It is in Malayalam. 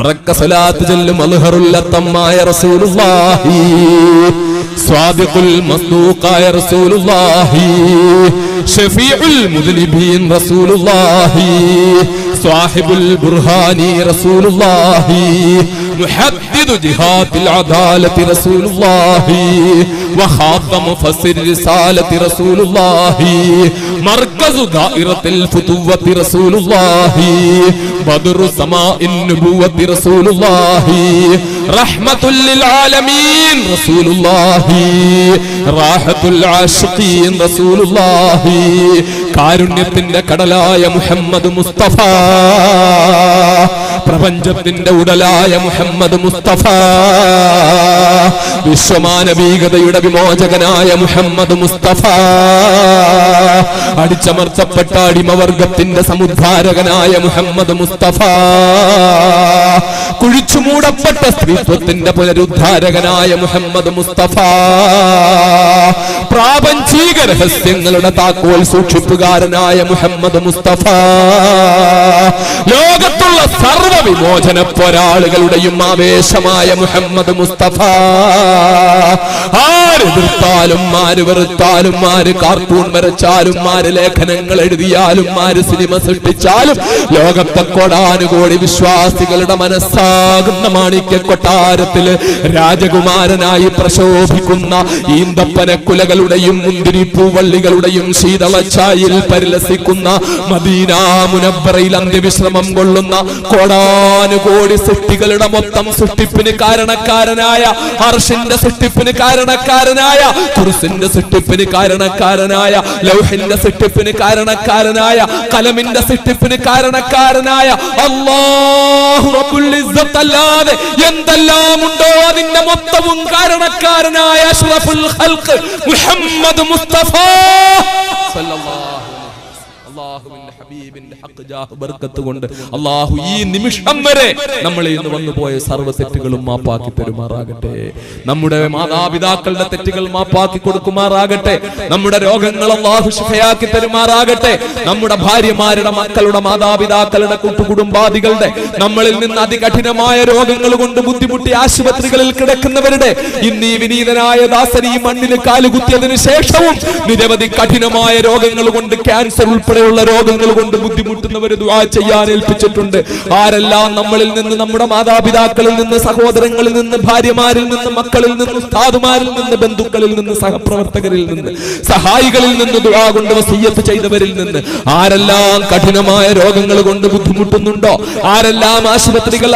ഉറക്ക സ്വലാത്ത് ചൊല്ലും അൽഹറുല്ലത്തമായ റസൂലുള്ളാഹി, സ്വാദിഖുൽ മസ്ദൂഖായ റസൂലുള്ളാഹി, ഷഫീഉൽ മുദ്നിബീൻ റസൂലുള്ളാഹി, സ്വാഹിബുൽ ബുർഹാനി റസൂലുള്ളാഹി, മുഹദ്ദിദു ജിഹാദിൽ അദാലത്തി റസൂലുള്ളാഹി, വഖാതമു ഫസിർ റിസാലത്തി റസൂലുള്ളാഹി, മർകസു ദായിറത്തിൽ ഫുതുവത്തി റസൂലുള്ളാഹി, ബദ്റു സമാഇൻ നുബുവത്തി റസൂലുള്ളാഹി, റഹ്മത്തുൽ ലിൽ ആലമീൻ റസൂലുള്ളാഹി, റാഹത്തുൽ ആശിഖീൻ റസൂലുള്ളാഹി, കാരുണ്യത്തിന്റെ കടലായ മുഹമ്മദ് മുസ്തഫ, പ്രപഞ്ചത്തിന്റെ ഉടലായ മുഹമ്മദ് മുസ്തഫ, വിശ്വമാനവീകതയുടെ വിമോചകനായ മുഹമ്മദ് മുസ്തഫ, അടിച്ചമർത്തപ്പെട്ട അടിമവർഗത്തിന്റെ സമുദ്ധാരകനായ മുഹമ്മദ് മുസ്തഫ, കുഴിച്ചു മൂടപ്പെട്ട സ്ത്രീത്വത്തിന്റെ പുനരുദ്ധാരകനായ മുഹമ്മദ് മുസ്തഫ, പ്രാപഞ്ചിക രഹസ്യങ്ങളുടെ താക്കോൽ സൂക്ഷിപ്പുകാരനായ മുഹമ്മദ് മുസ്തഫ, ലോകത്തുള്ള സർവ്വ വിമോചന പോരാളികളുടെയും ആവേശമായ മുഹമ്മദ് മുസ്തഫ, ആര് എതിർത്താലും ആര് വെറുത്താലും ആര് കാർട്ടൂൺ വരച്ചാലും ആര് ലേഖനങ്ങൾ എഴുതിയാലും ആര് സിനിമ സൃഷ്ടിച്ചാലും ലോകത്തെ കോടാനുകോടി വിശ്വാസികളുടെ മനസ്സാകുന്ന മാണിക്യ കൊട്ടാരത്തില് രാജകുമാരനായി പ്രശോഭിക്കുന്ന ഈന്തപ്പനക്കുലകളുടെയും മുന്തിരിപ്പൂവള്ളികളുടെയും ശീതളച്ചായിൽ പരിലസിക്കുന്ന മദീന മുനവ്വറയിൽ അന്ത്യവിശ്രമം കൊള്ളുന്ന കോടാനുകോടി സൃഷ്ടികളുടെ മൊത്തം സൃഷ്ടിപ്പിന് കാരണക്കാരനായ അർശിന്റെ സൃഷ്ടിപ്പിന് കാരണക്കാരനായ കുർസിന്റെ സൃഷ്ടിപ്പിന് കാരണക്കാരനായ ലൗഹിന്റെ സൃഷ്ടിപ്പിന് കാരണക്കാരനായ കലമിന്റെ സൃഷ്ടിപ്പിന് കാരണക്കാരനായ അല്ലാഹു റബ്ബുൽ ഇസ്സത്ത് അല്ലാതെ എന്തെല്ലാം ഉണ്ടോ അതിന്റെ മൊത്തവും കാരണക്കാരനായ അഷ്റഫുൽ ഖൽഖ് മുഹമ്മദ് മുസ്തഫ സല്ലല്ലാഹു അല്ലാഹുവിന്റെ ഹബീബിന്റെ ഹഖ് ജാഹ് ബർക്കത്ത് കൊണ്ട് അല്ലാഹു ഈ നിമിഷം വരെ നമ്മളെ ഇന്ന് വന്നു പോയ സർവ്വ തെറ്റുകളും മാപ്പാക്കി തരുമാറാകട്ടെ. നമ്മുടെ മാതാപിതാക്കളുടെ തെറ്റുകൾ മാപ്പാക്കി കൊടുക്കുമാറാകട്ടെ. നമ്മുടെ രോഗങ്ങൾ അല്ലാഹു ശിഫയാക്കി തരുമാറാകട്ടെ. നമ്മുടെ ഭാര്യമാരുടെ മക്കളുടെ മാതാപിതാക്കളുടെ കുടുംബാദികളുടെ നമ്മളിൽ നിന്ന് അതികഠിനമായ രോഗങ്ങൾ കൊണ്ട് ബുദ്ധിമുട്ടി ആശുപത്രികളിൽ കിടക്കുന്നവരുടെ ഇന്ന് ഈ വിനീതനായ ദാസൻ ഈ മണ്ണിൽ കാലുകുത്തിയതിനു ശേഷവും നിരവധി കഠിനമായ രോഗങ്ങൾ കൊണ്ട് ക്യാൻസർ ഉൾപ്പെടെയുള്ള രോഗങ്ങൾ കൊണ്ട് ബുദ്ധിമുട്ടുന്നവർ ദുആ ചെയ്യാൻ ഏൽപ്പിച്ചിട്ടുണ്ട്. ആരെല്ലാം നമ്മളിൽ നിന്ന്, നമ്മുടെ മാതാപിതാക്കളിൽ നിന്ന്, സഹോദരങ്ങളിൽ നിന്ന്, ഭാര്യമാരിൽ നിന്ന്, മക്കളിൽ നിന്ന്, ഉസ്താദുമാരിൽ നിന്ന്, ബന്ധുക്കളിൽ നിന്ന്, സഹപ്രവർത്തകരിൽ നിന്ന്, സഹായികളിൽ നിന്ന്, ദുആ കൊണ്ട് വസിയ്യത്ത് ചെയ്തവരിൽ നിന്ന് ആരെല്ലാം കഠിനമായ രോഗങ്ങൾ കൊണ്ട് ബുദ്ധിമുട്ടുന്നുണ്ടോ, ആരെല്ലാം ആശുപത്രികൾ